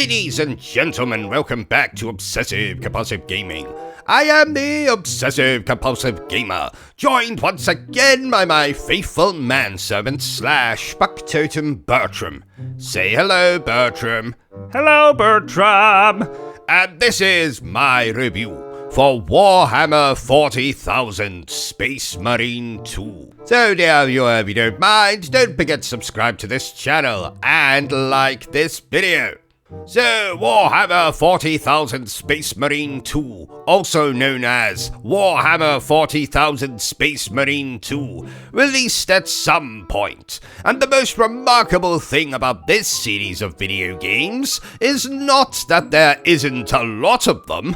Ladies and gentlemen, welcome back to Obsessive Compulsive Gaming. I am the Obsessive Compulsive Gamer, joined once again by my faithful manservant / factotum Bertrum. Say hello, Bertrum. Hello, Bertram. And this is my review for Warhammer 40,000 Space Marine 2. So dear viewer, if you don't mind, don't forget to subscribe to this channel and like this video. So, Warhammer 40,000 Space Marine 2, also known as Warhammer 40,000 Space Marine 2, released at some point. And the most remarkable thing about this series of video games is not that there isn't a lot of them,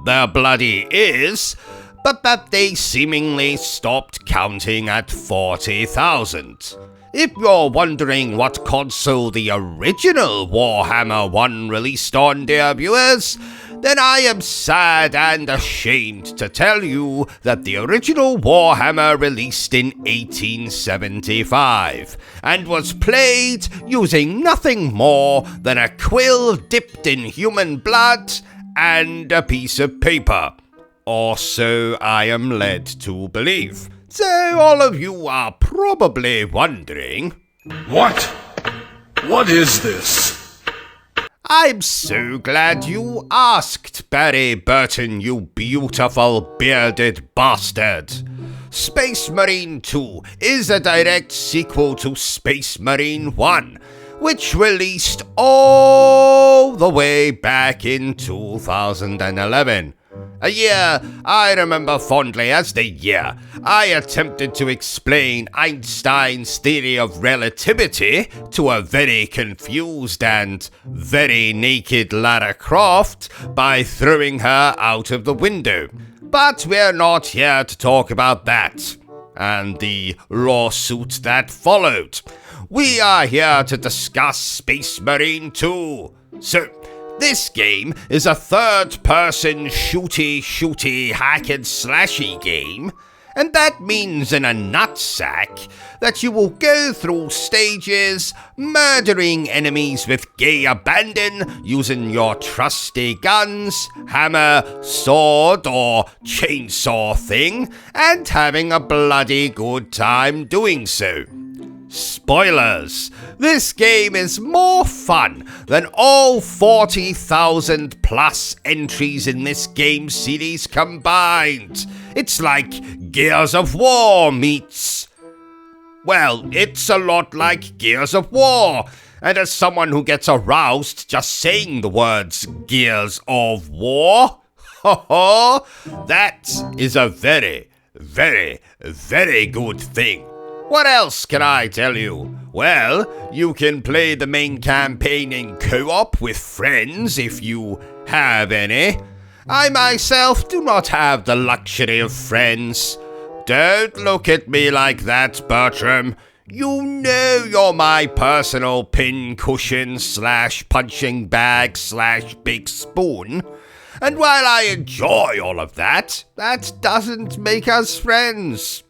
there bloody is, but that they seemingly stopped counting at 40,000. If you're wondering what console the original Warhammer 1 released on, dear viewers, then I am sad and ashamed to tell you that the original Warhammer released in 1875 and was played using nothing more than a quill dipped in human blood and a piece of paper. Or so I am led to believe. So all of you are probably wondering, What? What is this? I'm so glad you asked, Barry Burton, you beautiful bearded bastard. Space Marine 2 is a direct sequel to Space Marine 1, which released all the way back in 2011. A year I remember fondly as the year I attempted to explain Einstein's theory of relativity to a very confused and very naked Lara Croft by throwing her out of the window. But we're not here to talk about that, and the lawsuit that followed. We are here to discuss Space Marine 2. So, this game is a third-person shooty hack and slashy game, and that means in a nutsack that you will go through stages murdering enemies with gay abandon using your trusty guns, hammer, sword or chainsaw thing, and having a bloody good time doing so. Spoilers! This game is more fun than all 40,000 plus entries in this game series combined. It's like Gears of War meets... Well, it's a lot like Gears of War, and as someone who gets aroused just saying the words Gears of War, that is a very, very, very good thing. What else can I tell you? Well, you can play the main campaign in co-op with friends if you have any. I myself do not have the luxury of friends. Don't look at me like that, Bertram. You know you're my personal pincushion / punching bag / big spoon. And while I enjoy all of that, that doesn't make us friends.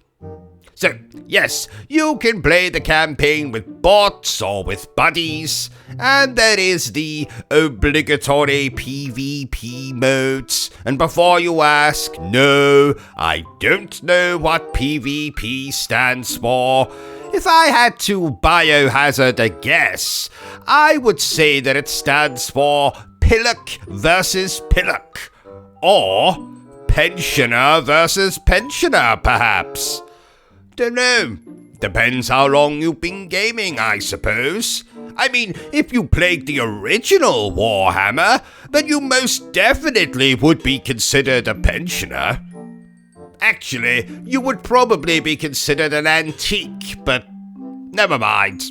So, yes, you can play the campaign with bots or with buddies, and there is the obligatory PvP modes. And before you ask, no, I don't know what PvP stands for. If I had to biohazard a guess, I would say that it stands for Pillock versus Pillock, or Pensioner versus Pensioner, perhaps. Don't know. Depends how long you've been gaming, I suppose. I mean, if you played the original Warhammer, then you most definitely would be considered a pensioner. Actually, you would probably be considered an antique, but never mind.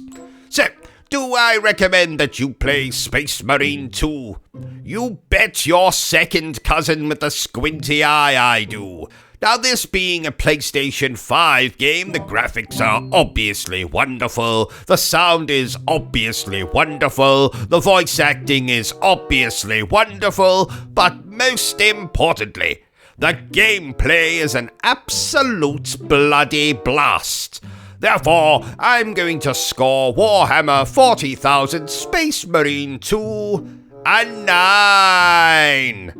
So, do I recommend that you play Space Marine 2? You bet your second cousin with the squinty eye I do. Now, this being a PlayStation 5 game, the graphics are obviously wonderful, the sound is obviously wonderful, the voice acting is obviously wonderful, but most importantly, the gameplay is an absolute bloody blast. Therefore, I'm going to score Warhammer 40,000 Space Marine 2 a 9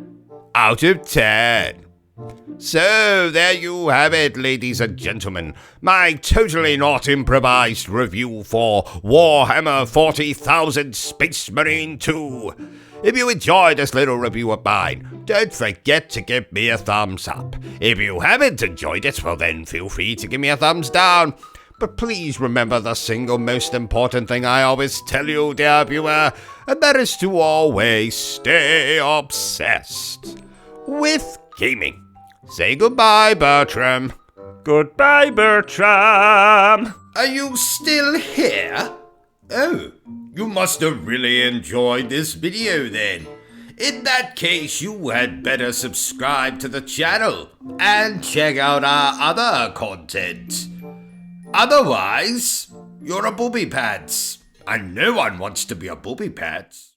out of 10. So there you have it, ladies and gentlemen, my totally not improvised review for Warhammer 40,000 Space Marine 2. If you enjoyed this little review of mine, don't forget to give me a thumbs up. If you haven't enjoyed it, well then feel free to give me a thumbs down. But please remember the single most important thing I always tell you, dear viewer, and that is to always stay obsessed with gaming. Say goodbye, Bertram. Goodbye, Bertram. Are you still here? Oh, you must have really enjoyed this video then. In that case, you had better subscribe to the channel and check out our other content. Otherwise, you're a booby pants, and no one wants to be a booby pants.